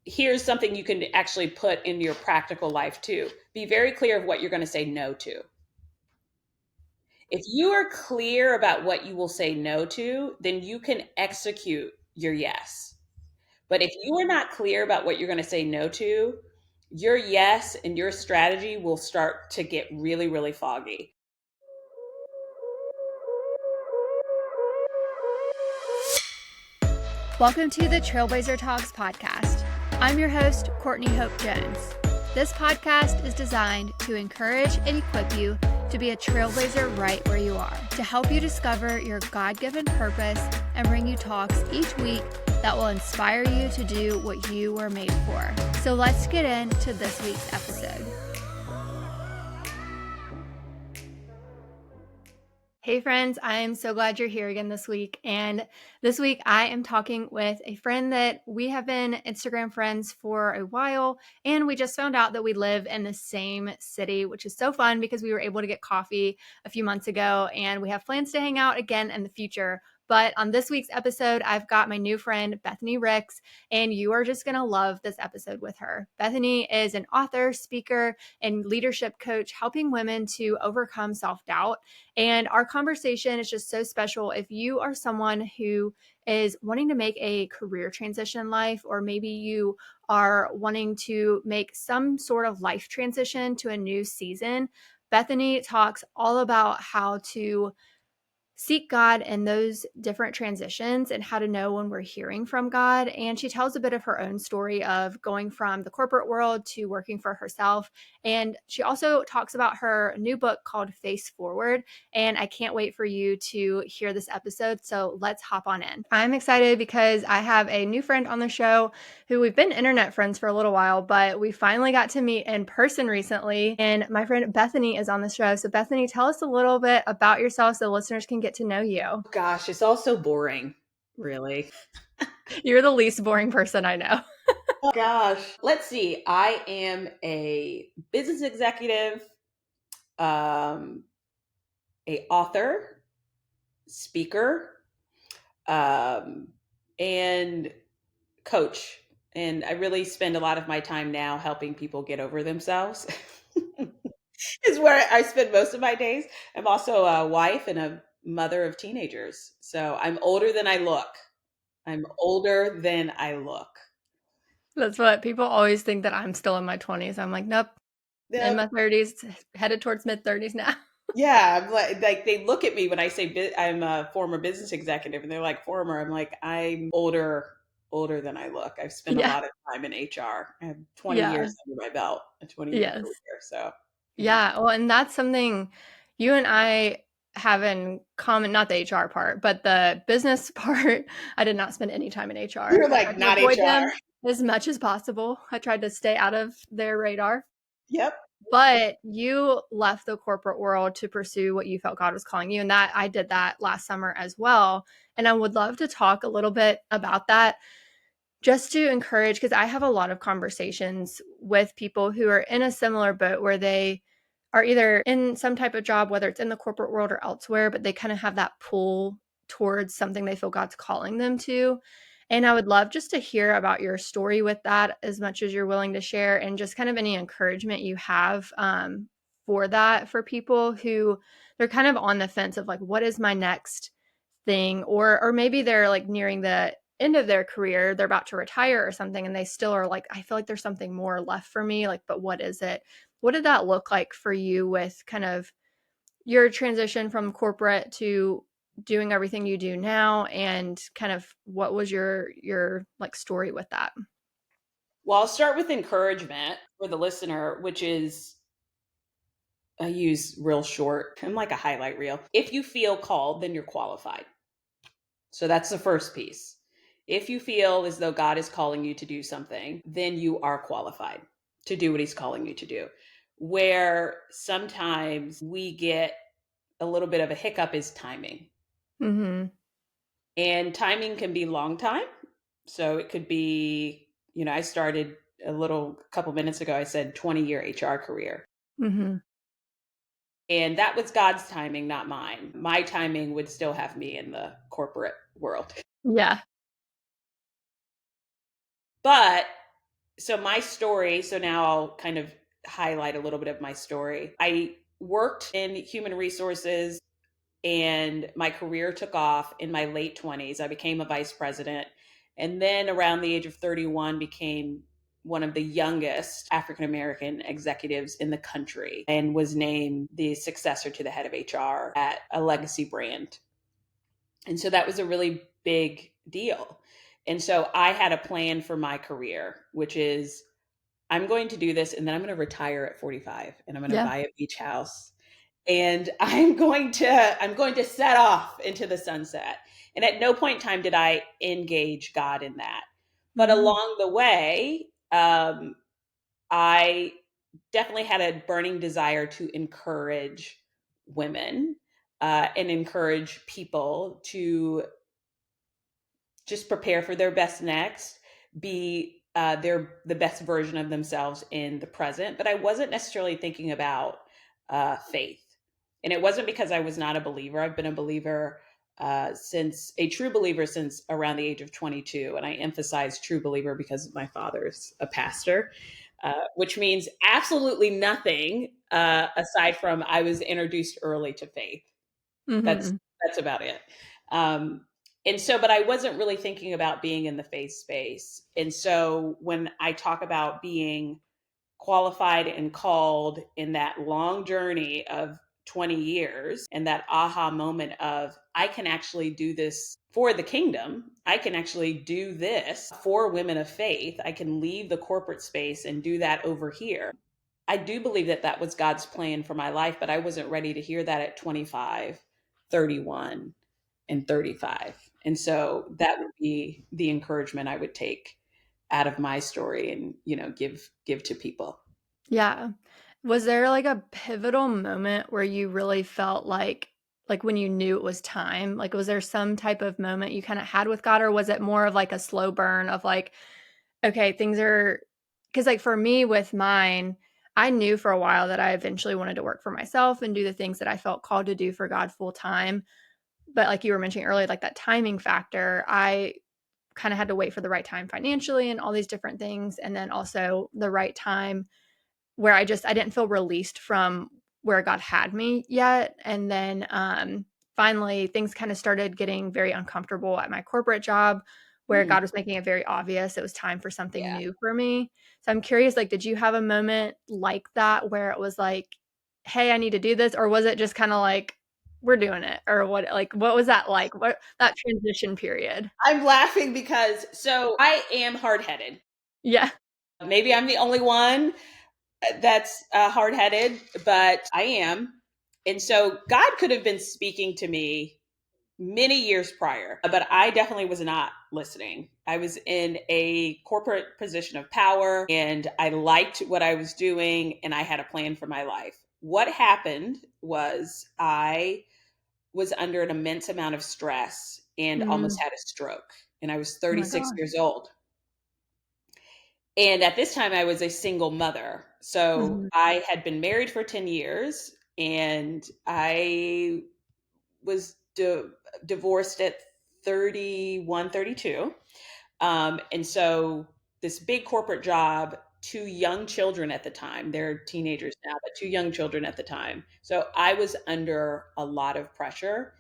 here's something you can actually put in your practical life too. Be very clear of what you're going to say no to. If you are clear about what you will say no to, then you can execute your yes. But if you are not clear about what you're going to say no to, your yes and your strategy will start to get really, really foggy. Welcome to the Trailblazer Talks podcast. I'm your host, Courtney Hope Jones. This podcast is designed to encourage and equip you to be a trailblazer right where you are, to help you discover your God-given purpose and bring you talks each week that will inspire you to do what you were made for. So let's get into this week's episode. Hey friends, I am so glad you're here again this week. And this week I am talking with a friend that we have been Instagram friends for a while. And we just found out that we live in the same city, which is so fun because we were able to get coffee a few months ago and we have plans to hang out again in the future. But on this week's episode, I've got my new friend, Bethny Ricks, and you are just going to love this episode with her. Bethny is an author, speaker, and leadership coach helping women to overcome self-doubt. And our conversation is just so special. If you are someone who is wanting to make a career transition in life, or maybe you are wanting to make some sort of life transition to a new season, Bethny talks all about how to seek God in those different transitions and how to know when we're hearing from God. And she tells a bit of her own story of going from the corporate world to working for herself. And she also talks about her new book called Face Forward. And I can't wait for you to hear this episode. So let's hop on in. I'm excited because I have a new friend on the show who we've been internet friends for a little while, but we finally got to meet in person recently. And my friend Bethny is on the show. So Bethny, tell us a little bit about yourself so listeners can get to know you. Gosh, it's all so boring, really. You're the least boring person I know. Oh gosh. Let's see. I am a business executive, a author, speaker, and coach. And I really spend a lot of my time now helping people get over themselves. Is where I spend most of my days. I'm also a wife and a mother of teenagers. So I'm older than I look. I'm older than I look. That's what people always think, that I'm still in my 20s. I'm like, nope, in Yep. my 30s, headed towards mid 30s now. Yeah, I'm like they look at me when I say I'm a former business executive, and they're like, "Former." I'm like, I'm older than I look. I've spent a Yeah. lot of time in HR. I have 20 Yeah. years under my belt, a 20-year Yes. career. So, yeah. Yeah. Well, and that's something you and I have in common, not the HR part, but the business part. I did not spend any time in HR. You're I like tried to not avoid HR. them as much as possible. I tried to stay out of their radar. Yep. But you left the corporate world to pursue what you felt God was calling you. And that I did that last summer as well. And I would love to talk a little bit about that, just to encourage, because I have a lot of conversations with people who are in a similar boat where they are either in some type of job, whether it's in the corporate world or elsewhere, but they kind of have that pull towards something they feel God's calling them to. And I would love just to hear about your story with that as much as you're willing to share, and just kind of any encouragement you have for that, for people who they're kind of on the fence of like, what is my next thing? Or maybe they're like nearing the end of their career, they're about to retire or something, and they still are like, I feel like there's something more left for me. Like, but what is it? What did that look like for you with kind of your transition from corporate to doing everything you do now, and kind of what was your like story with that? Well, I'll start with encouragement for the listener, which is I use real short. I'm like a highlight reel. If you feel called, then you're qualified. So that's the first piece. If you feel as though God is calling you to do something, then you are qualified to do what he's calling you to do. Where sometimes we get a little bit of a hiccup is timing. Mm-hmm. And timing can be long time. So it could be, I started a couple minutes ago, I said 20-year HR career. Mm-hmm. And that was God's timing, not mine. My timing would still have me in the corporate world. Yeah. But So my story, so now I'll kind of highlight a little bit of my story. I worked in human resources and my career took off in my late 20s. I became a vice president, and then around the age of 31 became one of the youngest African American executives in the country and was named the successor to the head of HR at a legacy brand. And so that was a really big deal. And so I had a plan for my career, which is I'm going to do this and then I'm going to retire at 45 and I'm going to Yeah. buy a beach house and I'm going to set off into the sunset. And at no point in time did I engage God in that. But Mhm. along the way, I definitely had a burning desire to encourage women and encourage people to just prepare for their best next, be the best version of themselves in the present. But I wasn't necessarily thinking about faith, and it wasn't because I was not a believer. I've been a believer since a true believer since around the age of 22, and I emphasize true believer because my father's a pastor, which means absolutely nothing aside from I was introduced early to faith. That's Mhm. that's about it. Um, and so, but I wasn't really thinking about being in the faith space. And so, when I talk about being qualified and called in that long journey of 20 years and that aha moment of, I can actually do this for the kingdom. I can actually do this for women of faith. I can leave the corporate space and do that over here. I do believe that that was God's plan for my life, but I wasn't ready to hear that at 25, 31, and 35. And so that would be the encouragement I would take out of my story and, give to people. Yeah. Was there, like, a pivotal moment where you really felt like, when you knew it was time? Like, was there some type of moment you kinda had with God, or was it more of, like, a slow burn of, like, okay, things are? Because like, for me with mine, I knew for a while that I eventually wanted to work for myself and do the things that I felt called to do for God full time, but like you were mentioning earlier, like, that timing factor, I kinda had to wait for the right time financially and all these different things, and then also the right time where I didn't feel released from where God had me yet, and then, finally, things kinda started getting very uncomfortable at my corporate job, where Mm, God was making it very obvious it was time for something yeah. new for me. So I'm curious, like, did you have a moment like that where it was like, "Hey, I need to do this," or was it just kinda like, "We're doing it," or what was that like? What that transition period? I'm laughing because so I am hard headed. Yeah. Maybe I'm the only one that's hard headed, but I am. And so God could have been speaking to me many years prior, but I definitely was not listening. I was in a corporate position of power and I liked what I was doing and I had a plan for my life. What happened was I was under an immense amount of stress and almost Mm. had a stroke. And I was Oh my 36 gosh. years old. And at this time, I was a single mother. So Mhm. I had been married for 10 years and I was divorced at 31, 32. And so this big corporate job, two young children at the time, they're teenagers now, but two young children at the time. So I was under a lot of pressure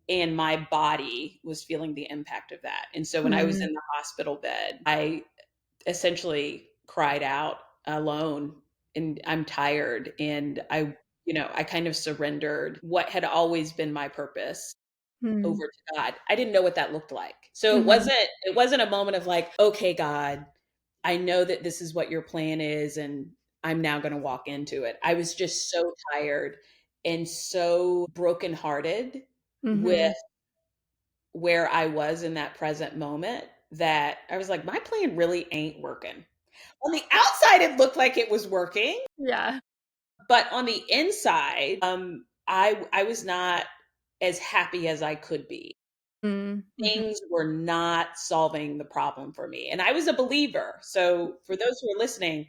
and my body was feeling the impact of that. And so when I was Mm. in the hospital bed, I essentially cried out alone and I'm tired and I kind of surrendered what had always been my purpose over Mm. to God. I didn't know what that looked like. So it Mhm. wasn't it wasn't a moment of like, okay, God, I know that this is what your plan is and I'm now going to walk into it. I was just so tired and so brokenhearted with Mhm. where I was in that present moment that I was like, my plan really ain't working. On the outside, it looked like it was working, Yeah. but on the inside, I was not as happy as I could be. Mm. Mhm. Things were not solving the problem for me, and I was a believer. So for those who are listening,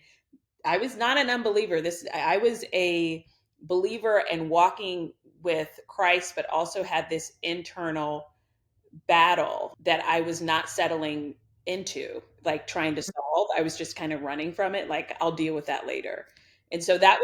I was not an unbeliever. I was a believer and walking with Christ, but also had this internal battle that I was not settling into, like trying to solve. I was just kind of running from it, like I'll deal with that later. And so that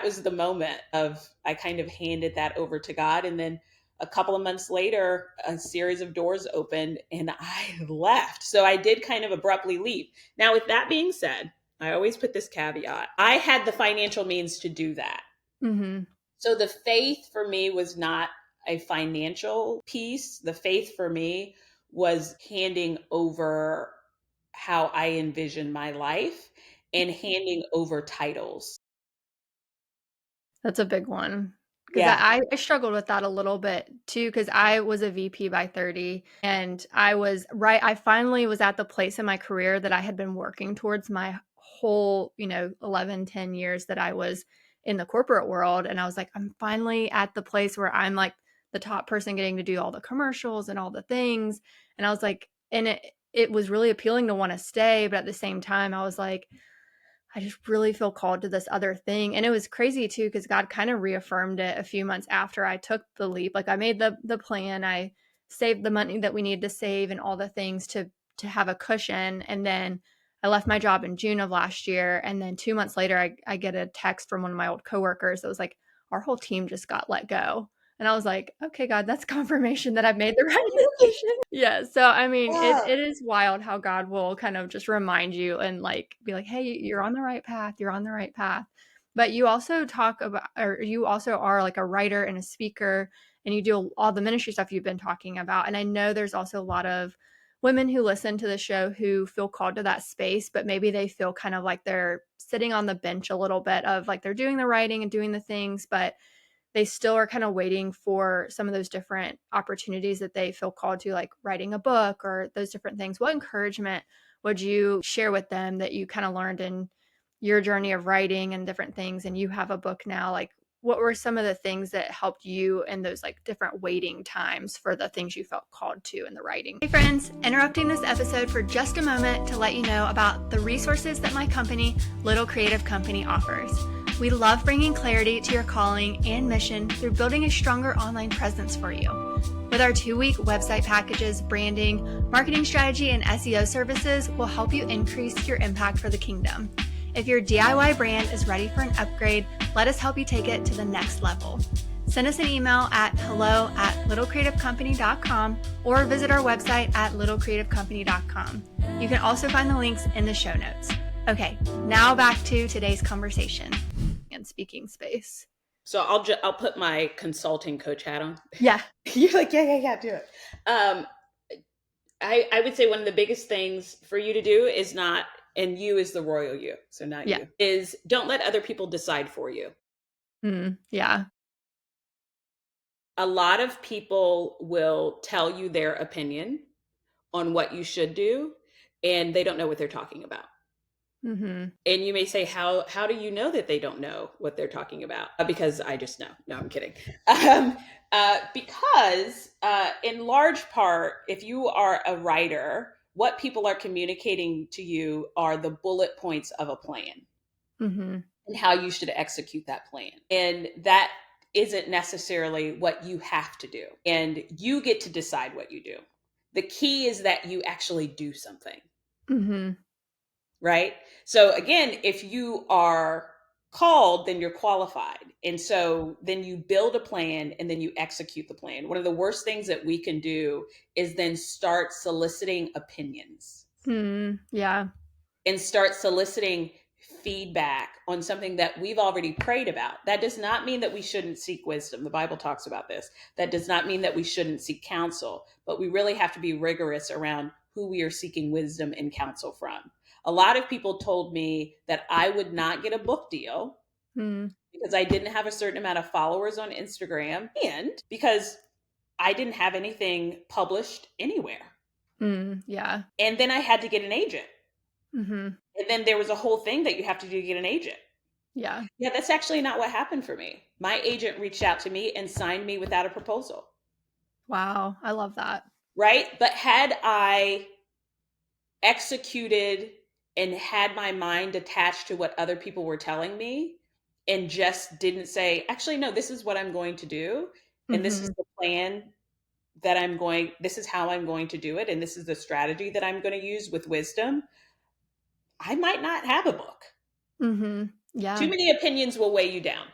was the moment of I kind of handed that over to God, and then a couple of months later a series of doors opened and I left. So I did kind of abruptly leave. Now with that being said, I always put this caveat. I had the financial means to do that. Mhm. So the faith for me was not a financial piece. The faith for me was handing over how I envision my life and handing over titles. That's a big one, 'cause Yeah. I struggled with that a little bit too, 'cause I was a VP by 30, and I finally was at the place in my career that I had been working towards my whole, 11, 10 years that I was in the corporate world, and I was like, "I'm finally at the place where I'm, like, the top person getting to do all the commercials and all the things," and I was like and it was really appealing to wanna stay, but at the same time, I was like, I just really feel called to this other thing. And it was crazy too, because God kind of reaffirmed it a few months after I took the leap. Like I made the plan, I saved the money that we needed to save and all the things to have a cushion. And then I left my job in June of last year. And then 2 months later, I get a text from one of my old coworkers that was like, our whole team just got let go. And I was like, okay, God, that's confirmation that I've made the right decision. Yeah, so, I mean, it Yeah. it is wild how God will kind of just remind you and, like, be like, "Hey, you're on the right path, you're on the right path." But you also talk about or you also are, like, a writer and a speaker, and you do all the ministry stuff you've been talking about, and I know there's also a lot of women who listen to the show who feel called to that space, but maybe they feel kind of like they're sitting on the bench a little bit of, like, they're doing the writing and doing the things, but they still are kind of waiting for some of those different opportunities that they feel called to, like writing a book or those different things. What encouragement would you share with them that you kind of learned in your journey of writing and different things? And you have a book now. Like, what were some of the things that helped you in those like different waiting times for the things you felt called to in the writing? Hey, friends, interrupting this episode for just a moment to let you know about the resources that my company, Little Creative Company, offers. We love bringing clarity to your calling and mission through building a stronger online presence for you. With our 2-week website packages, branding, marketing strategy, and SEO services will help you increase your impact for the kingdom. If your DIY brand is ready for an upgrade, let us help you take it to the next level. Send us an email at hello@littlecreativecompany.com or visit our website at littlecreativecompany.com. You can also find the links in the show notes. Okay, now back to today's conversation and speaking space. So I'll put my consulting coach hat on. Yeah. You're like, yeah, yeah, yeah, do it. Um, I would say one of the biggest things for you to do is not, and you is the royal you, so not Yeah. you, is don't let other people decide for you. Yeah. A lot of people will tell you their opinion on what you should do, and they don't know what they're talking about. Mm-hmm. And you may say, how do you know that they don't know what they're talking about? Because I just know. No, I'm kidding. Because in large part, if you are a writer, what people are communicating to you are the bullet points of a plan Mm-hmm. and how you should execute that plan. And that isn't necessarily what you have to do. And you get to decide what you do. The key is that you actually do something. Mm-hmm. Right? So again, if you are called, then you're qualified. And so then you build a plan and then you execute the plan. One of the worst things that we can do is then start soliciting opinions Yeah. and start soliciting feedback on something that we've already prayed about. That does not mean that we shouldn't seek wisdom. The Bible talks about this. That does not mean that we shouldn't seek counsel, but we really have to be rigorous around who we are seeking wisdom and counsel from. A lot of people told me that I would not get a book deal Mm. because I didn't have a certain amount of followers on Instagram and because I didn't have anything published anywhere. Yeah. And then I had to get an agent. Mm-hmm. And then there was a whole thing that you have to do to get an agent. Yeah. Yeah, that's actually not what happened for me. My agent reached out to me and signed me without a proposal, Wow. I love that. right? But had I executed and had my mind attached to what other people were telling me and just didn't say, actually, no, this is what I'm going to do, and this Mm-hmm. is the plan this is how I'm going to do it, and this is the strategy that I'm going to use with wisdom, I might not have a book. Mhm. Too Yeah. many opinions will weigh you down.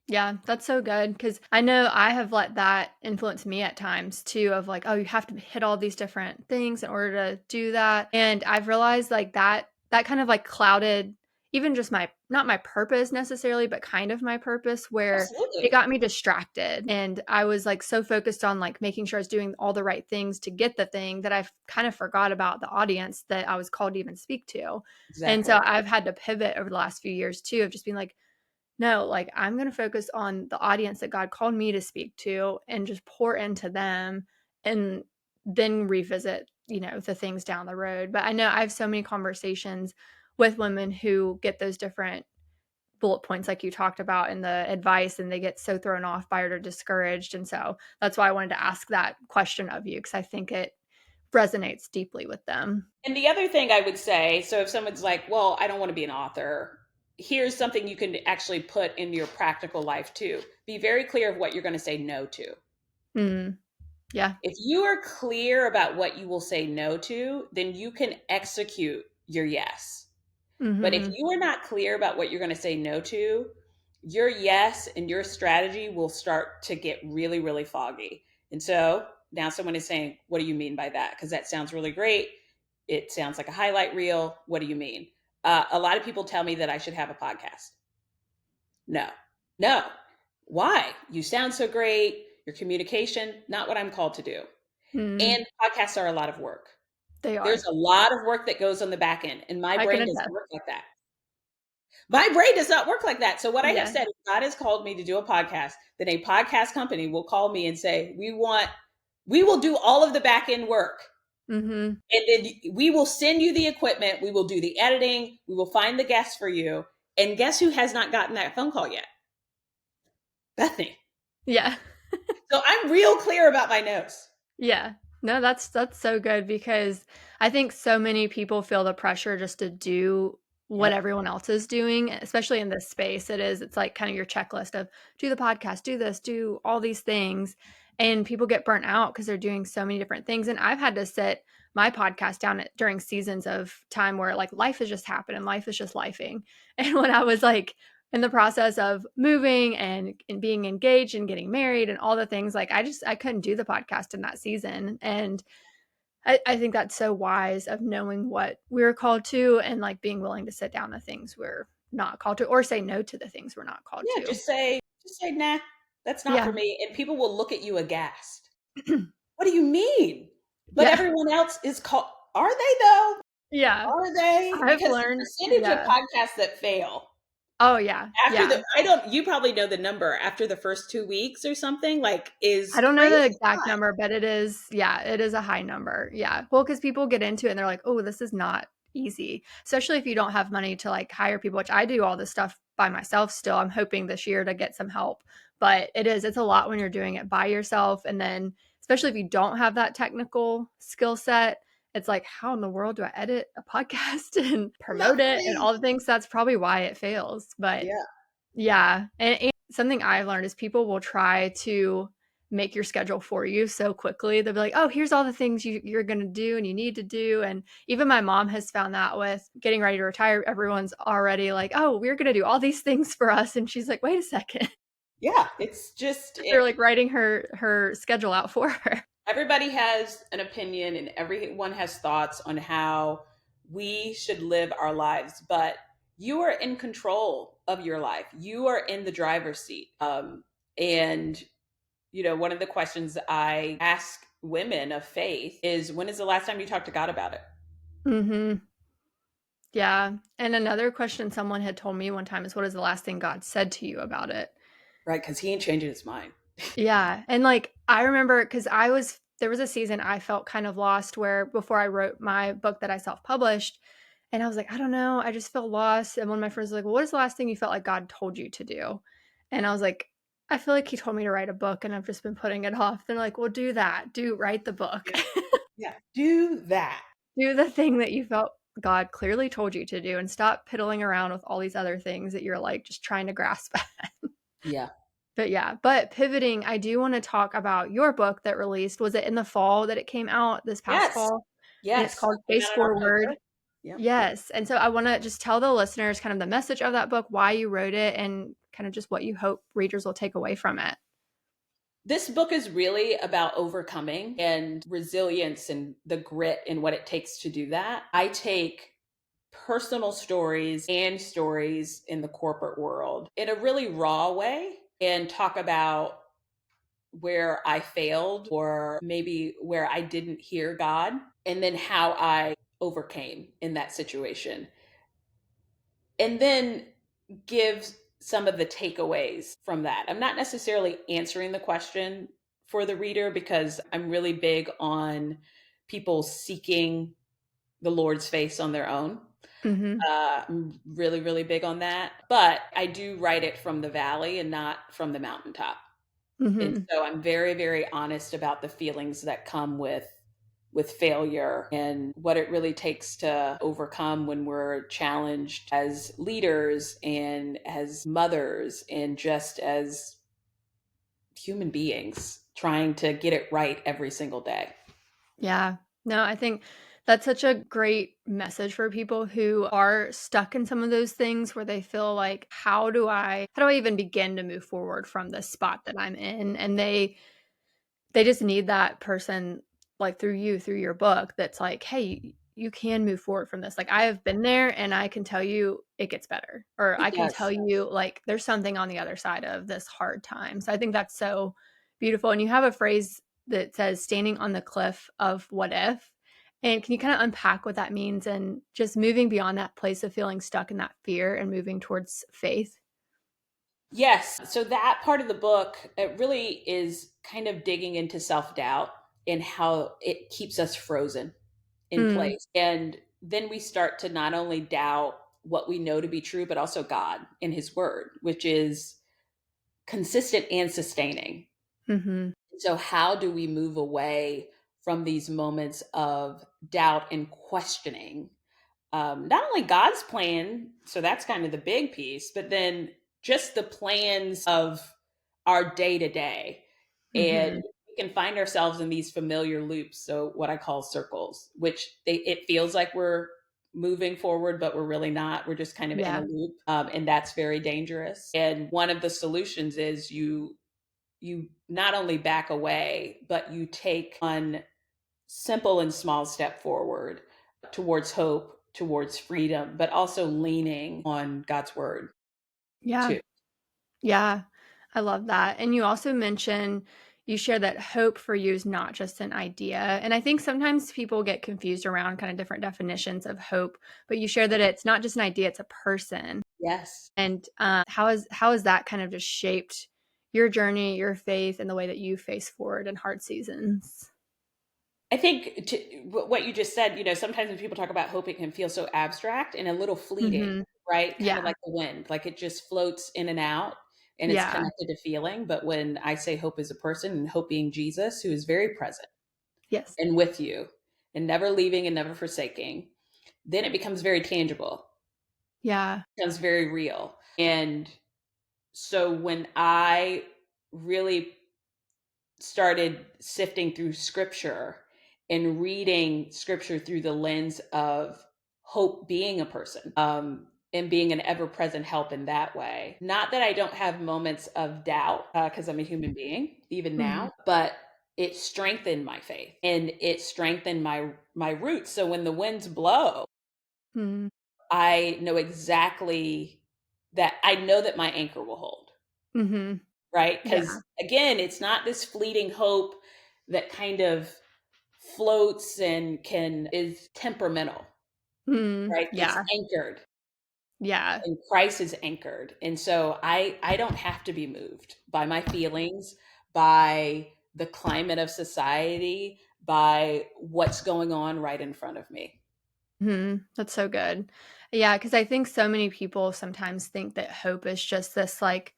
Yeah, that's so good because I know I have let that influence me at times too of like, "Oh, you have to hit all these different things in order to do that," and I've realized, like, that kind of, like, clouded even just my not my purpose necessarily, but kind of my purpose where it Absolutely. got me distracted, and I was, like, so focused on, like, making sure I was doing all the right things to get the thing that I kind of forgot about the audience that I was called to even speak to, and so Exactly. I've had to pivot over the last few years too of just being like, no, like, I'm gonna focus on the audience that God called me to speak to and just pour into them and then revisit, the things down the road. But I know I have so many conversations with women who get those different bullet points like you talked about in the advice, and they get so thrown off by it or discouraged, and so that's why I wanted to ask that question of you because I think it resonates deeply with them. And the other thing I would say, so if someone's like, well, I don't want to be an author, here's something you can actually put into your practical life too. Be very clear of what you're going to say no to. Mm, yeah. If you are clear about what you will say no to, then you can execute your yes. But if Mhm. you are not clear about what you're going to say no to, your yes and your strategy will start to get really, really foggy. And so now someone is saying, what do you mean by that? Because that sounds really great. It sounds like a highlight reel. What do you mean? A lot of people tell me that I should have a podcast. No, no. Why? You sound so great. Your communication, not what I'm called to do. Mm, And podcasts are a lot of work. they There's are. a lot of work that goes on the back end, and my I can brain doesn't attest. work like that. My brain does not work like that. So what I have Yeah. said is God has called me to do a podcast, then a podcast company will call me and say, we will do all of the back end work. Mhm. And then we will send you the equipment. We will do the editing. We will find the guests for you. And guess who has not gotten that phone call yet? Bethany. Yeah. So I'm real clear about my no's. Yeah. No, that's so good because I think so many people feel the pressure just to do what Yep. everyone else is doing, especially in this space. It's like kind of your checklist of do the podcast, do this, do all these things. And people get burnt out because they're doing so many different things. And I've had to sit my podcast down during seasons of time where like life is just happening, life is just lifing. And when I was like in the process of moving and being engaged and getting married and all the things, like I couldn't do the podcast in that season. And I think that's so wise of knowing what we're called to and like being willing to sit down the things we're not called to or say no to the things we're not called Yeah, to. just say, nah, that's not Yeah. for me. And people will look at you aghast. What do you mean? But Yeah. everyone else is called. Are they though? Yeah. Are they? I've Because the learned, percentage of yeah. podcasts that fail Oh yeah. after Yeah. I don't, you probably know the number after the first 2 weeks or something, like is I don't know crazy the exact high. number, but it is a high number. Yeah. Well, because people get into it and they're like, oh, this is not easy, especially if you don't have money to like hire people, which I do all this stuff by myself still. I'm hoping this year to get some help, but it's a lot when you're doing it by yourself. And then, especially if you don't have that technical skill set, it's like, how in the world do I edit a podcast and Not promote for it and me. all the things? That's probably why it fails. But Yeah. yeah, and something I've learned is people will try to make your schedule for you so quickly. They'll be like, "Oh, here's all the things you're gonna do and you need to do." And even my mom has found that with getting ready to retire, everyone's already like, "Oh, we're gonna do all these things for us," and she's like, "Wait a second." Yeah. It's just They're like writing her schedule out for her. everybody has an opinion and everyone has thoughts on how we should live our lives, but you are in control of your life. You are in the driver's seat. And one of the questions I ask women of faith is, when is the last time you talked to God about it? Mhm. Yeah. And another question someone had told me one time is, "What is the last thing God said to you about it?" Right? Because he ain't changing his mind. Yeah, and, like, I remember because there was a season I felt kind of lost where before I wrote my book that I self-published, and I was like, "I don't know, I just feel lost," and one of my friends was like, "Well, what is the last thing you felt like God told you to do?" And I was like, "I feel like he told me to write a book, and I've just been putting it off." They're like, "Well, do that. Write the book. Yeah. Yeah. Do that. Do the thing that you felt God clearly told you to do, and stop piddling around with all these other things that you're, like, just trying to grasp at." Yeah. but pivoting, I do wanna talk about your book that released. Was it in the fall that it came out, this past Yes. fall? And it's Yes. called Came Face out in Forward. October. Yep. Yes, and so I wanna just tell the listeners kind of the message of that book, why you wrote it, and kind of just what you hope readers will take away from it. This book is really about overcoming and resilience and the grit and what it takes to do that. I take personal stories and stories in the corporate world in a really raw way and talk about where I failed or maybe where I didn't hear God and then how I overcame in that situation. And then give some of the takeaways from that. I'm not necessarily answering the question for the reader because I'm really big on people seeking the Lord's face on their own. Mhm, I'm really, really big on that. But I do write it from the valley and not from the mountaintop. And mhm. so I'm very, very honest about the feelings that come with failure and what it really takes to overcome when we're challenged as leaders and as mothers and just as human beings trying to get it right every single day. Yeah. No, I think that's such a great message for people who are stuck in some of those things where they feel like, how do I even begin to move forward from this spot that I'm in? And they just need that person, like, through your book that's like, "Hey, you can move forward from this. Like, I have been there, and I can tell you it gets better." Or, It "I can tell does. you, like, there's something on the other side of this hard time." So I think that's so beautiful, and you have a phrase that says, "Standing on the cliff of what if." And can you kinda unpack what that means and just moving beyond that place of feeling stuck in that fear and moving towards faith? Yes. So that part of the book, it really is kind of digging into self-doubt and how it keeps us frozen in Mm, place. And then we start to not only doubt what we know to be true, but also God in his word, which is consistent and sustaining. mhm, So, how do we move away from these moments of doubt and questioning not only God's plan, so that's kind of the big piece, but then just the plans of our day to day. And mhm. we can find ourselves in these familiar loops. So, what I call circles, which it feels like we're moving forward, but we're really not. We're just kind of in a Yeah. loop. And that's very dangerous. And one of the solutions is you not only back away, but you take one simple and small step forward towards hope, towards freedom, but also leaning on God's word Yeah. too. Yeah, I love that. And you also mentioned you share that hope for you is not just an idea. And I think sometimes people get confused around kind of different definitions of hope, but you share that it's not just an idea, it's a person. Yes. And how has that kind of just shaped your journey, your faith, and the way that you face forward in hard seasons? I think what you just said, sometimes when people talk about hope, it can feel so abstract and a little fleeting, Mhm. right? Kind of Yeah. like the wind, like it just floats in and out and it's Yeah. connected to feeling. But when I say hope is a person and hope being Jesus, who is very present Yes. and with you and never leaving and never forsaking, then it becomes very tangible, Yeah. becomes very real. And so when I really started sifting through scripture and reading scripture through the lens of hope being a person, and being an ever present help in that way. Not that I don't have moments of doubt, because I'm a human being, even Mhm. now, but it strengthened my faith and it strengthened my roots. So when the winds blow, Mhm. I know exactly that I know that my anchor will hold. Mhm. Right? Yeah. Because again, it's not this fleeting hope that kind of floats and can is temperamental, Mhm. right? It's Yeah. anchored Yeah. and Christ is anchored. And so I don't have to be moved by my feelings, by the climate of society, by what's going on right in front of me. Mhm. That's so good. Yeah, because I think so many people sometimes think that hope is just this, like,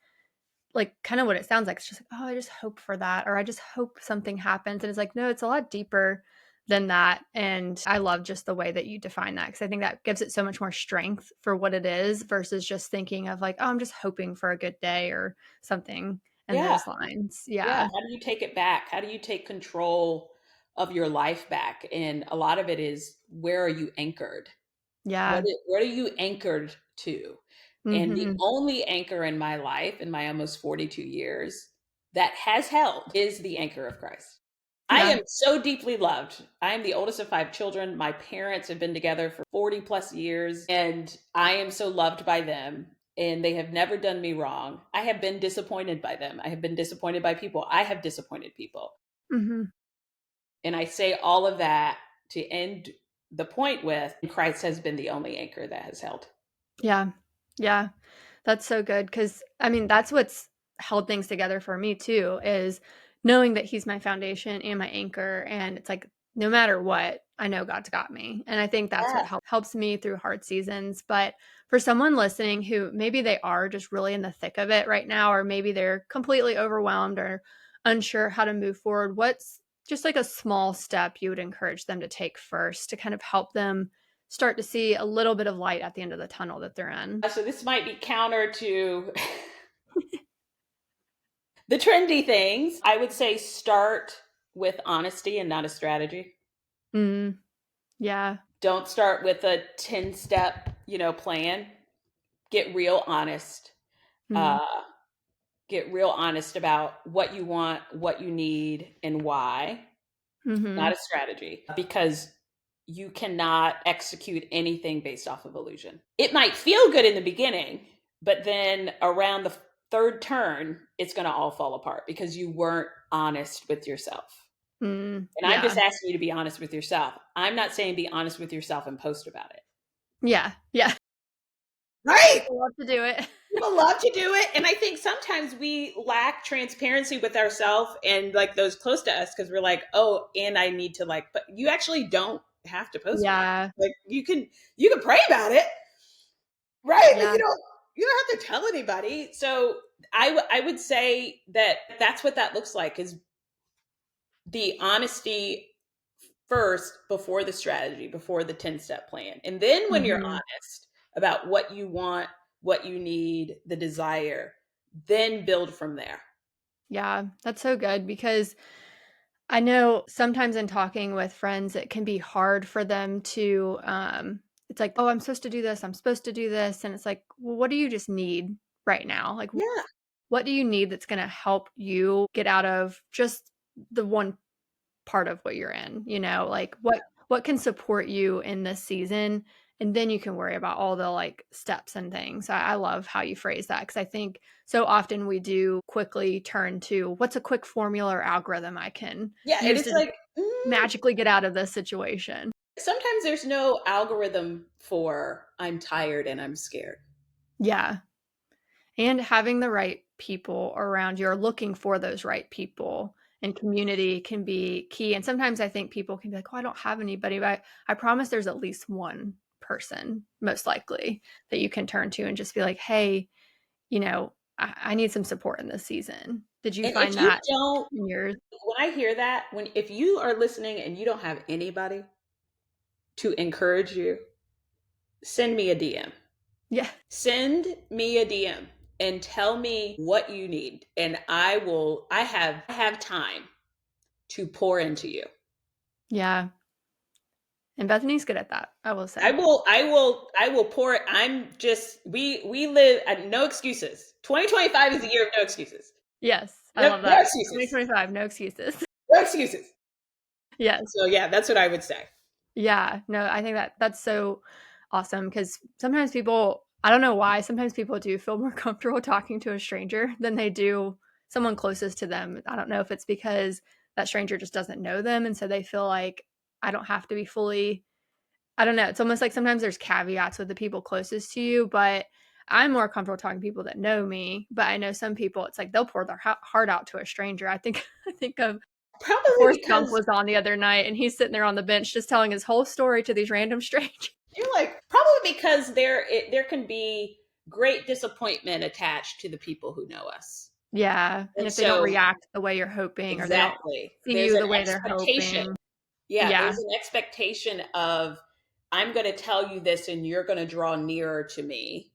kinda what it sounds like. It's just like, "Oh, I just hope for that," or, "I just hope something happens," and it's like, no, it's a lot deeper than that, and I love just the way that you define that because I think that gives it so much more strength for what it is versus just thinking of like, "Oh, I'm just hoping for a good day," or something, in Yeah. those lines. Yeah. Yeah. How do you take it back? How do you take control of your life back? And a lot of it is, where are you anchored? Yeah. What are you anchored to? And the Mhm. only anchor in my life, in my almost 42 years, that has held is the anchor of Christ. I Yeah. am so deeply loved. I am the oldest of five children. My parents have been together for 40 plus years, and I am so loved by them. And they have never done me wrong. I have been disappointed by them. I have been disappointed by people. I have disappointed people. Mhm. And I say all of that to end the point with, Christ has been the only anchor that has held. Yeah. Yeah. That's so good because I mean, that's what's held things together for me too, is knowing that he's my foundation and my anchor, and it's like, no matter what, I know God's got me, and I think that's what Yeah. helps me through hard seasons, but for someone listening who maybe they are just really in the thick of it right now, or maybe they're completely overwhelmed or unsure how to move forward, what's just like a small step you would encourage them to take first to kind of help them start to see a little bit of light at the end of the tunnel that they're in? So this might be counter to the trendy things. I would say start with honesty and not a strategy. Mm, yeah. Don't start with a 10-step, plan. Get real honest. Mhm. Uh, get real honest about what you want, what you need, and why. Not Mhm. a strategy, because you cannot execute anything based off of illusion. It might feel good in the beginning, but then around the third turn, it's going to all fall apart because you weren't honest with yourself. Mm, And I'm yeah. just asking you to be honest with yourself. I'm not saying be honest with yourself and post about it. Yeah, yeah. Right. People love to do it. People love to do it. And I think sometimes we lack transparency with ourselves and like those close to us, because we're like, oh, and I need to like, but you actually don't have to post about Yeah, it. Like you can pray about it, right? But yeah, you don't have to tell anybody. So I would say that that's what that looks like, is the honesty first, before the strategy, before the 10-step plan. And then when you're mhm. honest about what you want, what you need, the desire, then build from there. Yeah, that's so good because I know sometimes in talking with friends, it can be hard for them to, it's like, "Oh, I'm supposed to do this, I'm supposed to do this," and it's like, "Well, what do you just need right now? Like, Yeah. what do you need that's gonna help you get out of just the one part of what you're in, like what can support you in this season, and then you can worry about all the like steps and things. I love how you phrase that because I think so often we do quickly turn to what's a quick formula or algorithm I can Yeah. And use it's to just like, magically get out of this situation. sometimes there's no algorithm for I'm tired and I'm scared. Yeah. And having the right people around you or looking for those right people and community can be key. And sometimes I think people can be like, "Oh, I don't have anybody," but I promise there's at least one person, most likely, that you can turn to and just be like, "Hey, I need some support in this season." Did you And if find you that don't, in yours? when I hear that, if you are listening and you don't have anybody to encourage you, send me a DM. Yeah. Send me a DM and tell me what you need, and I have time to pour into you. Yeah. And Bethany's good at that, I will I say. will I will I will pour it. I'm just we live at no excuses. 2025 is the year of no excuses. Yes, I No, love no that. excuses. 2025, no excuses. No excuses. Yes. So yeah, that's what I would say. Yeah, no, I think that's so awesome because sometimes people I don't know why, sometimes people do feel more comfortable talking to a stranger than they do someone closest to them. I don't know if it's because that stranger just doesn't know them, and so they feel like, I don't have to be fully I don't know, it's almost like sometimes there's caveats with the people closest to you, but I'm more comfortable talking to people that know me, but I know some people, it's like they'll pour their heart out to a stranger. I think I think of Probably Forrest Gump because was on the other night, and he's sitting there on the bench just telling his whole story to these random strangers. you're like probably because there can be great disappointment attached to the people who know us. Yeah, and And if they don't so react the way you're hoping or they don't exactly. see There's you an the way they're expectation. hoping. Yeah, Yeah, there's an expectation of, I'm going to tell you this and you're going to draw nearer to me.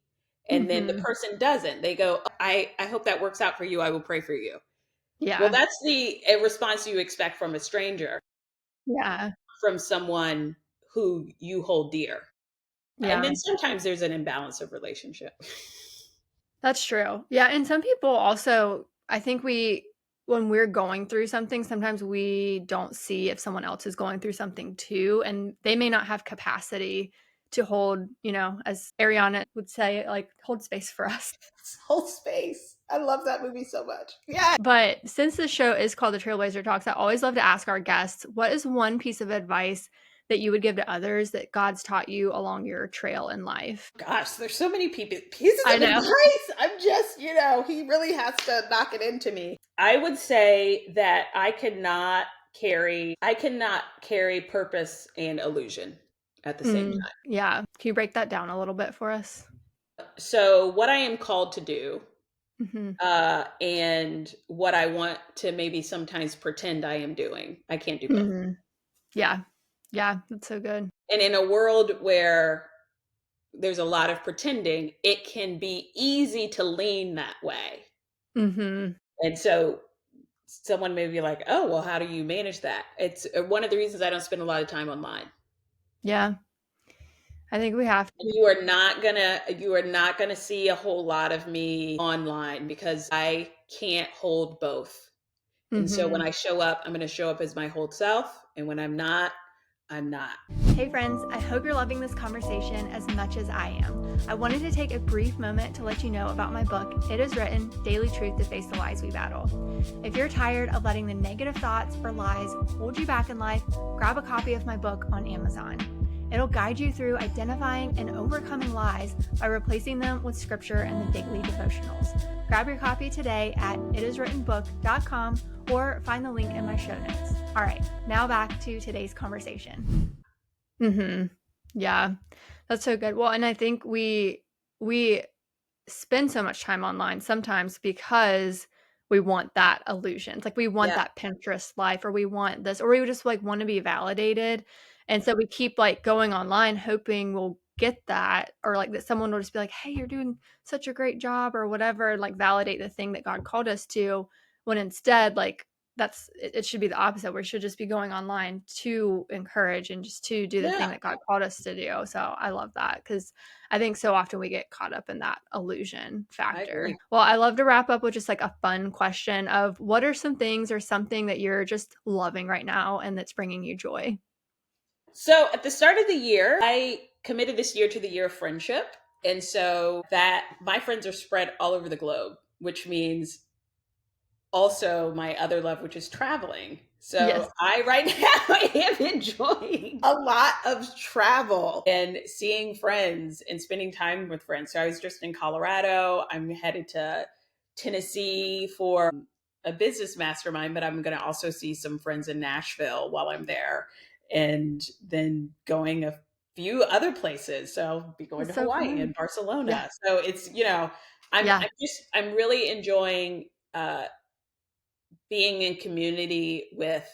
And then the Mhm. person doesn't. They go, I hope that works out for you. I will pray for you. Well, Yeah. that's the a response you expect from a stranger, Yeah. from someone who you hold dear. And Yeah. then sometimes there's an imbalance of relationship. That's true. Yeah, and some people also I think when we're going through something, sometimes we don't see if someone else is going through something too, and they may not have capacity to hold, as Ariana would say, like, hold space for us. Whole space. I love that movie so much. Yeah. But since the show is called The Trailblazer Talks, I always love to ask our guests, what is one piece of advice that you would give to others that God's taught you along your trail in life? Gosh, there's so many pieces I of know. advice. I'm just, he really has to knock it into me. I would say that I cannot carry purpose and illusion at the same time. Yeah. Can you break that down a little bit for us? So what I am called to do, Mhm. and what I want to maybe sometimes pretend I am doing, I can't do both. Mhm. Yeah. Yeah, that's so good. And in a world where there's a lot of pretending, it can be easy to lean that way. Mhm. And so someone may be like, "Oh, well, how do you manage that?" It's one of the reasons I don't spend a lot of time online. Yeah. I think we have to. You are not gonna see a whole lot of me online because I can't hold both. And so when Mhm. I show up, I'm gonna show up as my whole self, and when I'm not, I'm not. Hey friends, I hope you're loving this conversation as much as I am. I wanted to take a brief moment to let you know about my book, It Is Written: Daily Truth to Face the Lies We Battle. If you're tired of letting the negative thoughts or lies hold you back in life, grab a copy of my book on Amazon. It'll guide you through identifying and overcoming lies by replacing them with scripture and the daily devotionals. Grab your copy today at itiswrittenbook.com or find the link in my show notes. All right, now back to today's conversation. Yeah, that's so good. Well, and I think we spend so much time online sometimes because we want that illusion. It's like we want Yeah, that Pinterest life, or we want this, or we would just like want to be validated. And so we keep like going online hoping we'll get that, or like that someone will just be like, "Hey, you're doing such a great job," or whatever, and like validate the thing that God called us to, when instead like it should be the opposite. We should just be going online to encourage and just to do the thing yeah, that God called us to do. So I love that, because I think so often we get caught up in that illusion I factor. agree. Well, I love to wrap up with just like a fun question of, what are some things or something that you're just loving right now and that's bringing you joy? So at the start of the year, I committed this year to the year of friendship. And so that my friends are spread all over the globe, which means also my other love, which is traveling. So Yes. I right now am enjoying a lot of travel and seeing friends and spending time with friends. So I was just in Colorado. I'm headed to Tennessee for a business mastermind, but I'm going to also see some friends in Nashville while I'm there, and then going a few other places. So I'll be going That's to so Hawaii fun. and Yeah. Barcelona. So it's, I'm Yeah. I'm just I'm really enjoying being in community with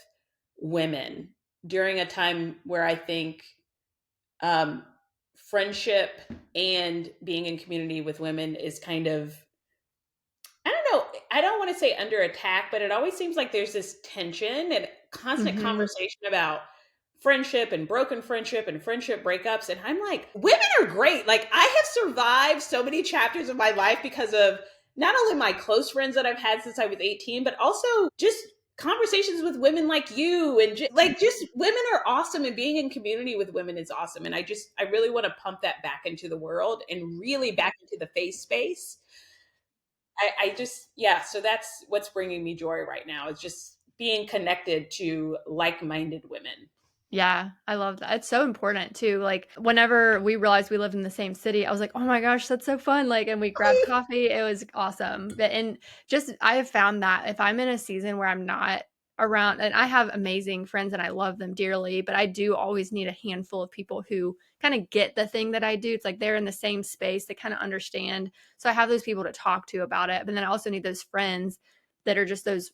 women during a time where I think um, friendship and being in community with women is kind of, I don't know, I don't want to say under attack, but it always seems like there's this tension and constant Mhm. conversation about friendship and broken friendship and friendship breakups. And I'm like, women are great. Like, I have survived so many chapters of my life because of not only my close friends that I've had since I was 18, but also just conversations with women like you. And just women are awesome, and being in community with women is awesome. And I really want to pump that back into the world and really back into the face space. I just, yeah, so that's what's bringing me joy right now, is just being connected to like-minded women. Yeah, I love that. It's so important too. Like whenever we realized we lived in the same city, I was like, "Oh my gosh, that's so fun." Like, and we grabbed coffee. It was awesome. But and just I have found that if I'm in a season where I'm not around, and I have amazing friends and I love them dearly, but I do always need a handful of people who kind of get the thing that I do. It's like they're in the same space, they kind of understand. So I have those people to talk to about it. But then I also need those friends that are just those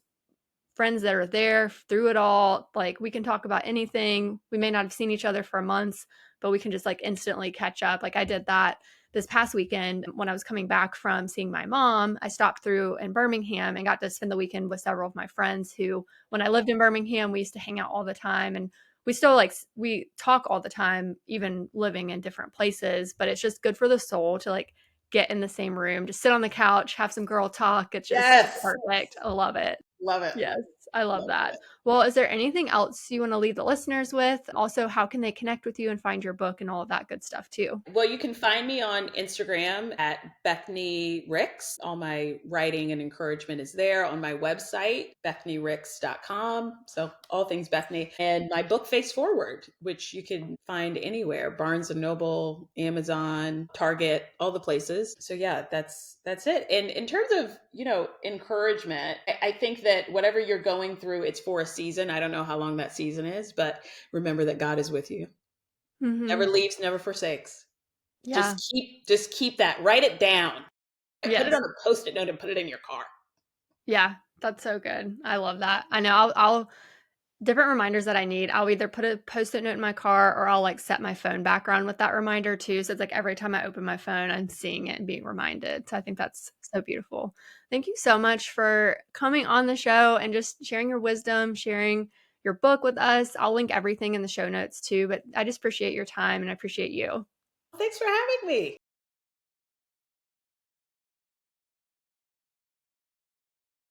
friends that are there through it all. Like we can talk about anything. We may not have seen each other for months, but we can just like instantly catch up. Like I did that this past weekend, when I was coming back from seeing my mom, I stopped through in Birmingham and got to spend the weekend with several of my friends who, when I lived in Birmingham, we used to hang out all the time. And we still we talk all the time, even living in different places, but it's just good for the soul to get in the same room, just sit on the couch, have some girl talk. It's just Yes. perfect. I love it. Love it. Yes, I love Love that. it. Well, is there anything else you want to leave the listeners with? Also, how can they connect with you and find your book and all of that good stuff too? Well, you can find me on Instagram at Bethny Ricks. All my writing and encouragement is there on my website, bethnyricks.com. So all things Bethny. And my book, Face Forward, which you can find anywhere, Barnes and Noble, Amazon, Target, all the places. So yeah, that's it. And in terms of, encouragement, I think that whatever you're going through, it's for a season. I don't know how long that season is, but remember that God is with you. Never Mhm. leaves, never forsakes. Yeah. Just keep that. Write it down. Put it Yes. on a post-it note and put it in your car. Yeah, that's so good. I love that. I know I'll different reminders that I need. I'll either put a Post-it note in my car or I'll set my phone background with that reminder too. So it's every time I open my phone, I'm seeing it and being reminded. So I think that's so beautiful. Thank you so much for coming on the show and just sharing your wisdom, sharing your book with us. I'll link everything in the show notes too, but I just appreciate your time and I appreciate you. Thanks for having me.